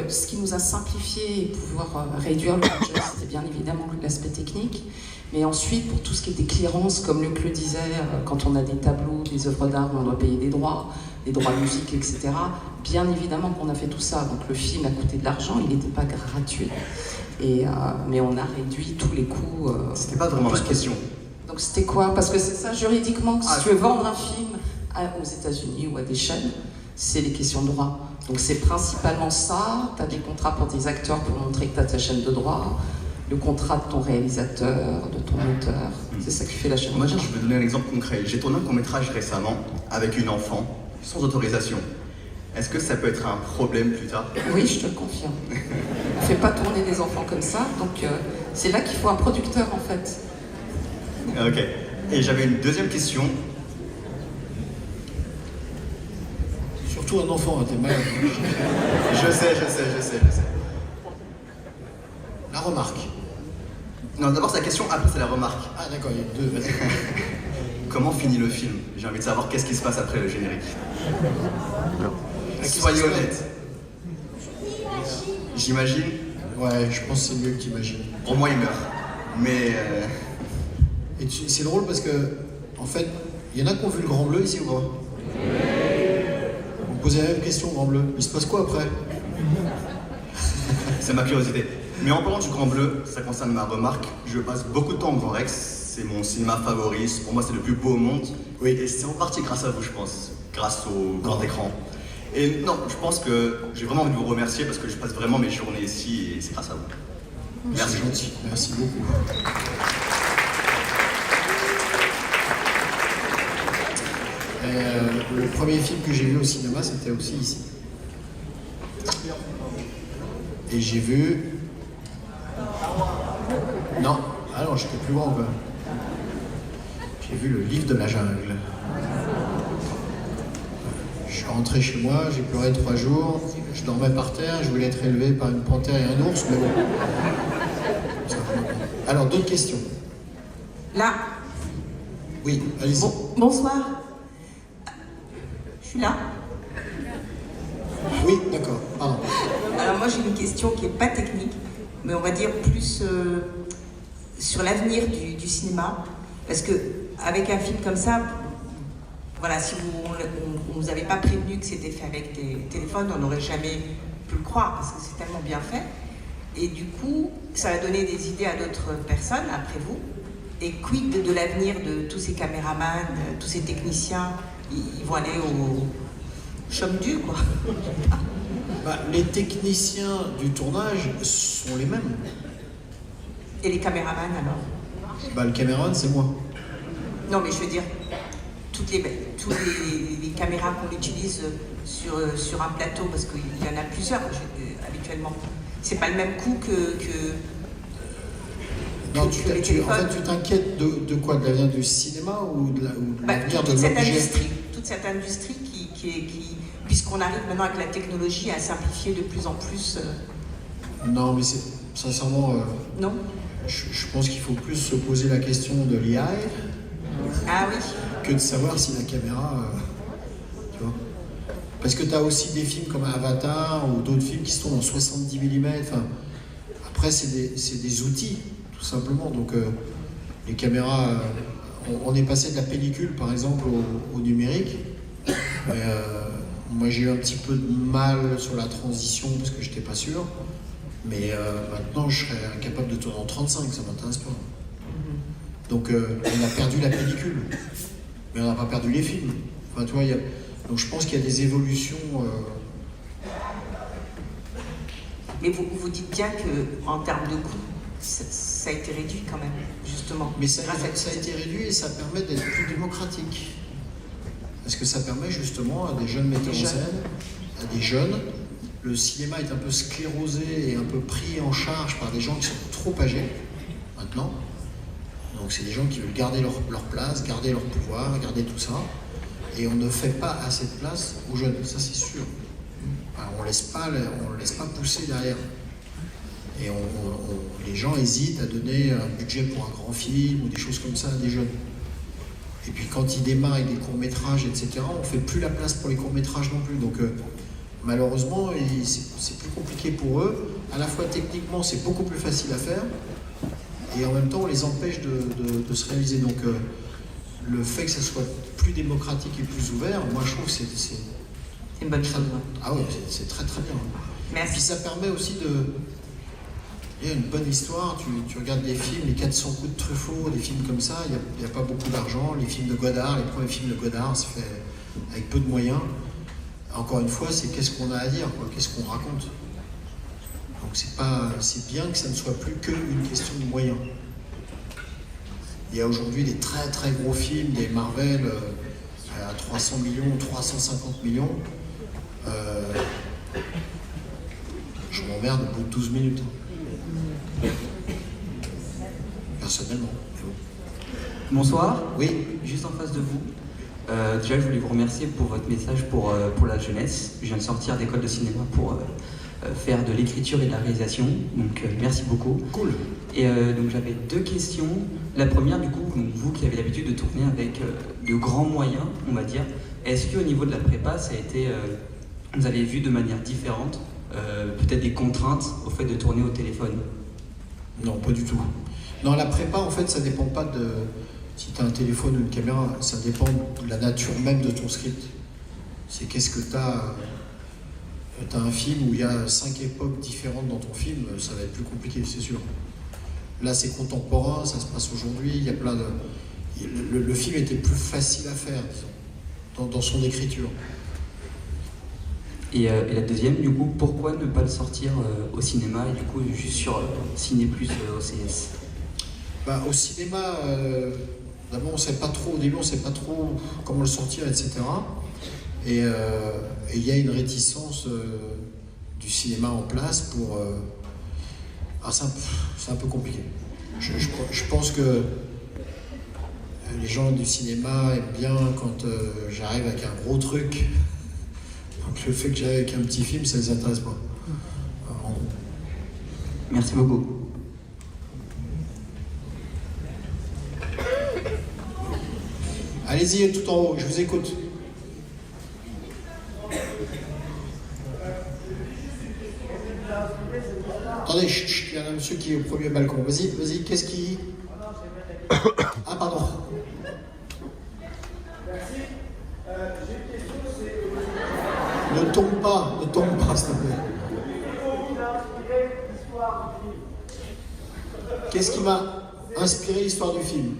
ce qui nous a simplifié et pouvoir réduire le budget, c'était bien évidemment l'aspect technique. Mais ensuite, pour tout ce qui était clearance, comme Luc le disait, quand on a des tableaux, des œuvres d'art où on doit payer des droits de musique, etc., bien évidemment qu'on a fait tout ça. Donc le film a coûté de l'argent, il n'était pas gratuit. Mais on a réduit tous les coûts. C'était pas vraiment la question. Donc c'était quoi? Parce que c'est ça, juridiquement, si tu veux vendre un film aux États-Unis ou à des chaînes, c'est les questions de droit. Donc c'est principalement ça, tu as des contrats pour tes acteurs pour montrer que tu as ta chaîne de droit, le contrat de ton réalisateur, de ton auteur, c'est ça qui fait la chaîne. Moi, je vais donner un exemple concret. J'ai tourné un court-métrage récemment avec une enfant, sans autorisation. Est-ce que ça peut être un problème plus tard? Oui, je te le confirme. On ne fait pas tourner des enfants comme ça, donc c'est là qu'il faut un producteur en fait. Ok. Et j'avais une deuxième question. Surtout un enfant, hein, t'es malade. Je sais. La remarque. Non, d'abord c'est la question, après c'est la remarque. Ah d'accord, il y a deux, vas-y. Comment finit le film? J'ai envie de savoir qu'est-ce qui se passe après le générique. Soyez honnête. J'imagine. Ouais, je pense que c'est mieux que t'imagines. Pour moi, il meurt. Mais... Et c'est drôle parce que, en fait, il y en a qui ont vu le Grand Bleu ici ou pas? On me posait la même question, Grand Bleu. Il se passe quoi après? C'est ma curiosité. Mais en parlant du Grand Bleu, ça concerne ma remarque. Je passe beaucoup de temps au Grand Rex. C'est mon cinéma favori. Pour moi, c'est le plus beau au monde. Oui. Et c'est en partie grâce à vous, je pense. Grâce au grand écran. Et non, je pense que j'ai vraiment envie de vous remercier parce que je passe vraiment mes journées ici et c'est grâce à vous. Merci. C'est gentil. Merci beaucoup. Le premier film que j'ai vu au cinéma, c'était aussi ici. Et j'ai vu... Non, alors j'étais plus grand quand même. J'ai vu le Livre de la jungle. Je suis rentré chez moi, j'ai pleuré 3 jours, je dormais par terre, je voulais être élevé par une panthère et un ours, mais bon. Alors, d'autres questions? Là. Oui, allez-y. Bonsoir. Je suis là. Oui, d'accord, pardon. Alors moi j'ai une question qui n'est pas technique, mais on va dire plus sur l'avenir du cinéma. Parce que avec un film comme ça, voilà, si on ne nous avait pas prévenu que c'était fait avec des téléphones, on n'aurait jamais pu le croire, parce que c'est tellement bien fait. Et du coup, ça va donner des idées à d'autres personnes, après vous. Et quid de l'avenir de tous ces caméramans, tous ces techniciens, ils vont aller au chôme du, quoi. Bah, les techniciens du tournage sont les mêmes. Et les caméramans, alors? Bah, le caméraman, c'est moi. Non, mais je veux dire, toutes les caméras qu'on utilise sur un plateau, parce qu'il y en a plusieurs habituellement. C'est pas le même coût que non, en fait, tu t'inquiètes de quoi? De l'avenir du cinéma ou de l'avenir de l'objet? Toute cette industrie qui puisqu'on arrive maintenant avec la technologie à simplifier de plus en plus. Non, mais c'est sincèrement. Non. Je pense qu'il faut plus se poser la question de l'IA. Ah oui. Que de savoir si la caméra. Tu vois? Parce que tu as aussi des films comme Avatar ou d'autres films qui se tournent en 70 mm. Enfin, après, c'est des outils, tout simplement. Donc, les caméras. On est passé de la pellicule, par exemple, au numérique. Moi, j'ai eu un petit peu de mal sur la transition parce que je n'étais pas sûr. Mais maintenant, je serais incapable de tourner en 35, ça m'intéresse pas. Donc, on a perdu la pellicule. Mais on n'a pas perdu les films. Enfin, tu vois, donc je pense qu'il y a des évolutions. Mais vous dites bien qu'en termes de coût, ça a été réduit quand même, justement. Mais ça a été réduit et ça permet d'être plus démocratique. Parce que ça permet justement à des jeunes metteurs en scène, à des jeunes, le cinéma est un peu sclérosé et un peu pris en charge par des gens qui sont trop âgés, maintenant. Donc c'est des gens qui veulent garder leur place, garder leur pouvoir, garder tout ça. Et on ne fait pas assez de place aux jeunes, ça c'est sûr. Enfin, on ne laisse pas pousser derrière. Et les gens hésitent à donner un budget pour un grand film ou des choses comme ça à des jeunes. Et puis quand ils démarrent avec des courts-métrages, etc., on ne fait plus la place pour les courts-métrages non plus. Donc malheureusement, c'est plus compliqué pour eux. À la fois techniquement, c'est beaucoup plus facile à faire. Et en même temps, on les empêche de se réaliser. Donc le fait que ça soit plus démocratique et plus ouvert, moi je trouve que c'est une bonne chose. Ah oui, c'est très très bien. Merci. Et puis ça permet aussi il y a une bonne histoire, tu regardes des films, les 400 coups de Truffaut, des films comme ça, il n'y a pas beaucoup d'argent. Les films de Godard, les premiers films de Godard, c'est fait avec peu de moyens. Encore une fois, c'est qu'est-ce qu'on a à dire, qu'est-ce qu'on raconte. Donc c'est bien que ça ne soit plus qu'une question de moyens. Il y a aujourd'hui des très très gros films, des Marvel à 300 millions, 350 millions. Je m'emmerde au bout de 12 minutes. Personnellement. Bonsoir. Oui. Juste en face de vous. Déjà, je voulais vous remercier pour votre message pour la jeunesse. Je viens de sortir d'école de cinéma pour faire de l'écriture et de la réalisation. Donc, merci beaucoup. Cool. Et donc, j'avais deux questions. La première, du coup, vous qui avez l'habitude de tourner avec de grands moyens, on va dire, est-ce qu'au niveau de la prépa, ça a été, vous avez vu de manière différente, peut-être des contraintes au fait de tourner au téléphone? Non, pas du tout. Non, la prépa, en fait, ça dépend pas de si tu as un téléphone ou une caméra, ça dépend de la nature même de ton script. C'est qu'est-ce que tu as. Tu as un film où il y a 5 époques différentes dans ton film, ça va être plus compliqué, c'est sûr. Là, c'est contemporain, ça se passe aujourd'hui, il y a plein de. Le film était plus facile à faire, disons, dans son écriture. Et la deuxième, du coup, pourquoi ne pas le sortir au cinéma et du coup juste sur Ciné Plus OCS? Au cinéma, d'abord au début on ne sait pas trop comment le sortir, etc. Et il y a une réticence du cinéma en place pour... c'est un peu compliqué. Je pense que les gens du cinéma aiment bien quand j'arrive avec un gros truc. Donc le fait que j'arrive avec un petit film, ça ne les intéresse pas. Merci beaucoup. Allez-y, tout en haut, je vous écoute. Attendez, il y a un monsieur qui est au premier balcon. Vas-y, qu'est-ce qui... Ah, pardon. Ne tombe pas, s'il te plaît. Qu'est-ce qui m'a inspiré l'histoire du film?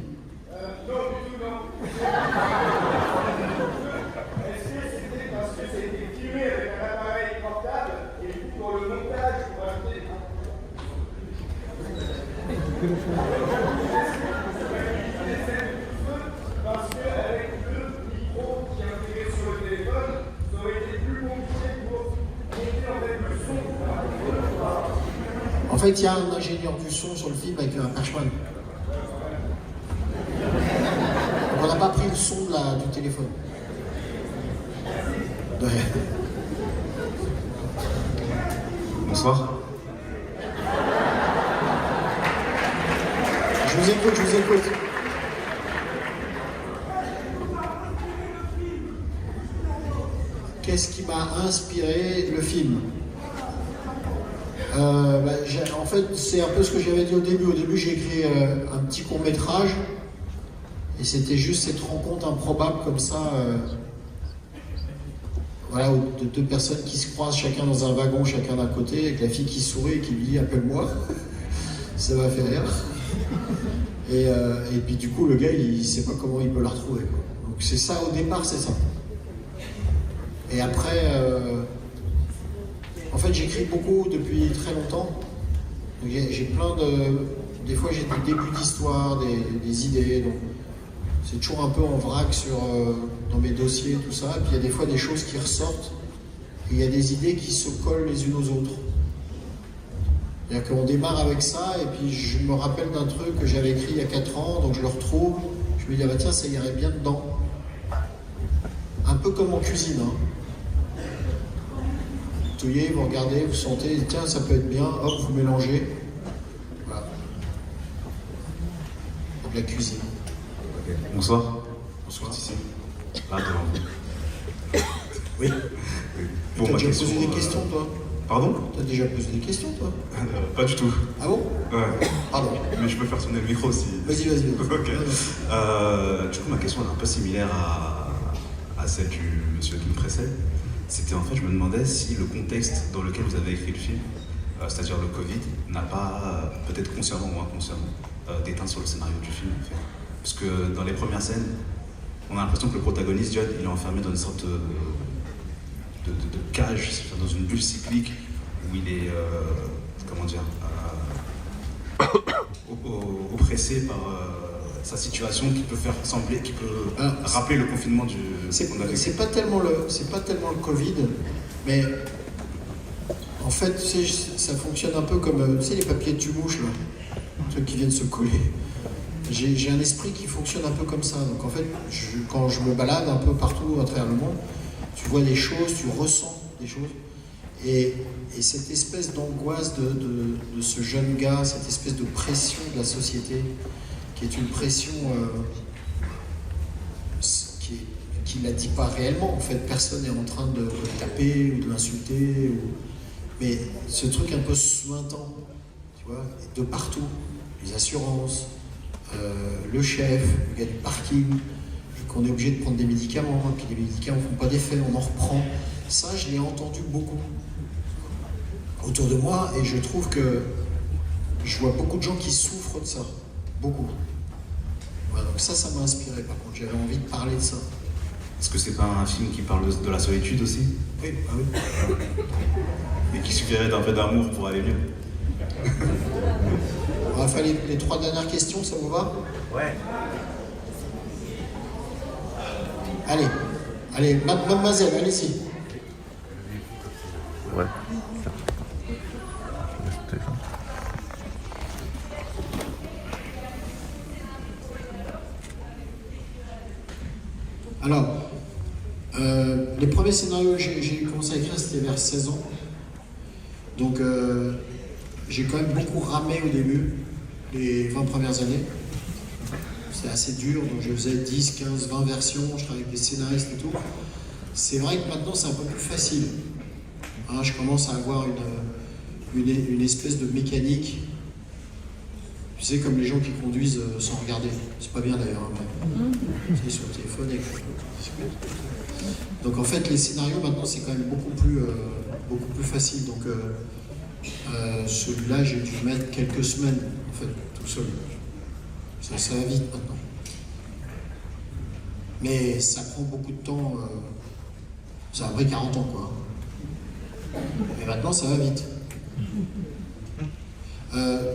En fait, il y a un ingénieur du son sur le film avec un Perchman. On n'a pas pris le son du téléphone. Ouais. Bonsoir. Je vous écoute. Qu'est-ce qui m'a inspiré le film? En fait, c'est un peu ce que j'avais dit au début. Au début, j'ai écrit un petit court-métrage. Et c'était juste cette rencontre improbable comme ça. De deux personnes qui se croisent, chacun dans un wagon, chacun d'un côté, avec la fille qui sourit et qui lui dit « appelle-moi ». Ça m'a fait rire. Et puis du coup, le gars, il sait pas comment il peut la retrouver, quoi. Donc c'est ça, au départ, c'est ça. Et après, en fait, j'écris beaucoup depuis très longtemps. J'ai plein de... Des fois, j'ai des débuts d'histoire, des idées. Donc c'est toujours un peu en vrac dans mes dossiers, tout ça. Et puis il y a des fois des choses qui ressortent et il y a des idées qui se collent les unes aux autres. C'est-à-dire qu'on démarre avec ça, et puis je me rappelle d'un truc que j'avais écrit il y a 4 ans, donc je le retrouve, je me dis, ah bah tiens, ça irait bien dedans. Un peu comme en cuisine. Hein. Vous touillez, vous regardez, vous sentez, tiens, ça peut être bien, hop, vous mélangez. Voilà. De la cuisine. Okay. Bonsoir. Bonsoir. Oui. Bon, t'as déjà posé des questions, toi? Pardon? T'as déjà posé des questions, toi? Pas du tout. Ah bon? Ouais. Pardon. Mais je peux faire sonner le micro si... Vas-y. Ok. Du coup, ma question est un peu similaire à celle du monsieur qui me précède. C'était en fait, je me demandais si le contexte dans lequel vous avez écrit le film, c'est-à-dire le Covid, n'a pas, peut-être consciemment ou inconsciemment, déteint sur le scénario du film, en fait. Parce que dans les premières scènes, on a l'impression que le protagoniste, Judd, il est enfermé dans une sorte de cage, dans une bulle cyclique où il est, oppressé par sa situation qui peut faire sembler, qui peut rappeler le confinement du... C'est pas tellement le Covid, mais en fait, tu sais, ça fonctionne un peu comme, tu sais, les papiers de tumouche, là, les trucs qui viennent se coller. J'ai un esprit qui fonctionne un peu comme ça. Donc en fait, quand je me balade un peu partout à travers le monde, tu vois des choses, tu ressens des choses. Et cette espèce d'angoisse de ce jeune gars, cette espèce de pression de la société, qui est une pression qui ne la dit pas réellement. En fait, personne n'est en train de le taper ou de l'insulter. Mais ce truc un peu suintant, tu vois, de partout. Les assurances, le chef, le gars du parking, qu'on est obligé de prendre des médicaments, et puis les médicaments ne font pas d'effet, on en reprend. Ça, je l'ai entendu beaucoup autour de moi, et je trouve que je vois beaucoup de gens qui souffrent de ça. Beaucoup. Voilà, donc ça m'a inspiré, par contre, j'avais envie de parler de ça. Est-ce que c'est pas un film qui parle de la solitude aussi? Oui, ah oui. Et qui suffirait d'un peu d'amour pour aller mieux? On va faire les 3 dernières questions, ça vous va? Ouais. Allez, mademoiselle, allez-y. Ouais. Alors, les premiers scénarios que j'ai commencé à écrire, c'était vers 16 ans. Donc, j'ai quand même beaucoup ramé au début, les 20 premières années. C'était assez dur, donc je faisais 10, 15, 20 versions, je travaillais avec des scénaristes et tout. C'est vrai que maintenant, c'est un peu plus facile. Hein, je commence à avoir une espèce de mécanique. Tu sais, comme les gens qui conduisent sans regarder. C'est pas bien d'ailleurs, mais tu sais, sur le téléphone. Donc en fait, les scénarios maintenant, c'est quand même beaucoup plus facile. Donc celui-là, j'ai dû mettre quelques semaines, en fait, tout seul. Ça va vite maintenant. Mais ça prend beaucoup de temps. Ça a pris 40 ans, quoi. Mais maintenant, ça va vite.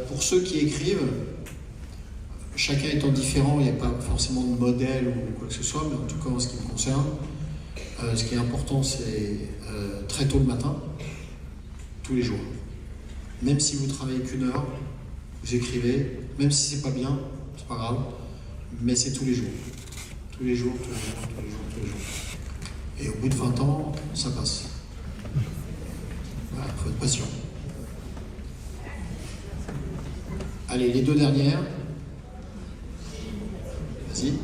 Pour ceux qui écrivent, chacun étant différent, il n'y a pas forcément de modèle ou quoi que ce soit, mais en tout cas en ce qui me concerne, ce qui est important, c'est très tôt le matin, tous les jours. Même si vous travaillez qu'1 heure, vous écrivez, même si c'est pas bien, c'est pas grave, mais c'est tous les jours. Tous les jours. Et au bout de 20 ans, ça passe. Il faut être patient. Allez, les 2 dernières. Vas-y.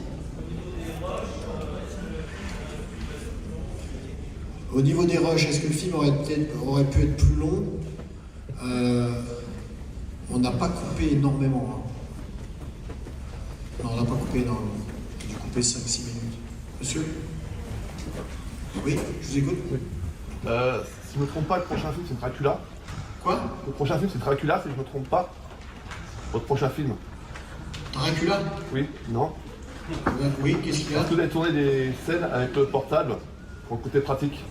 Au niveau des rushs, est-ce que le film aurait pu être plus long? On n'a pas coupé énormément. Non, on n'a pas coupé énormément. On a dû couper 5-6 minutes. Monsieur? Oui, je vous écoute. Si je ne me trompe pas, le prochain film c'est Dracula. Quoi? Le prochain film c'est Dracula, si je ne me trompe pas. Votre prochain film. Dracula? Oui, non? Oui, qu'est-ce qu'il y a? Est-ce que vous avez tourné des scènes avec le portable pour le côté pratique?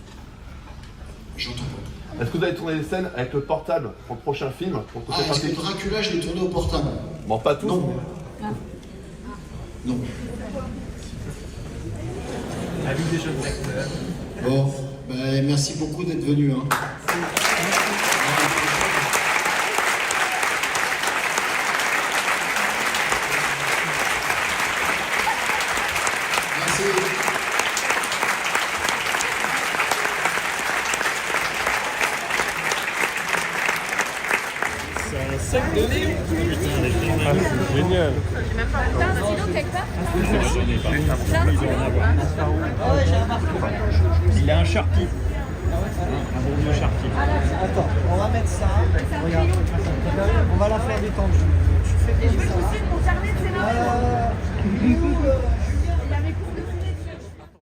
J'entends pas. Est-ce que vous avez tourné des scènes avec le portable pour le prochain film pour le côté est-ce pratique? que Dracula, je l'ai tourné au portable? Bon, pas tous. Non. Non. Avis des jeunes acteurs. Bon, ben, Et merci beaucoup d'être venu. Hein. Merci. C'est un sac de Léo. Génial. J'ai même pas un stylo quelque part. Il a un Sharpie. Un bon vieux Sharpie. Attends, on va mettre ça. Regarde. On va la faire détendue. Tu fais Et je peux te pousser mon carnet de scénario.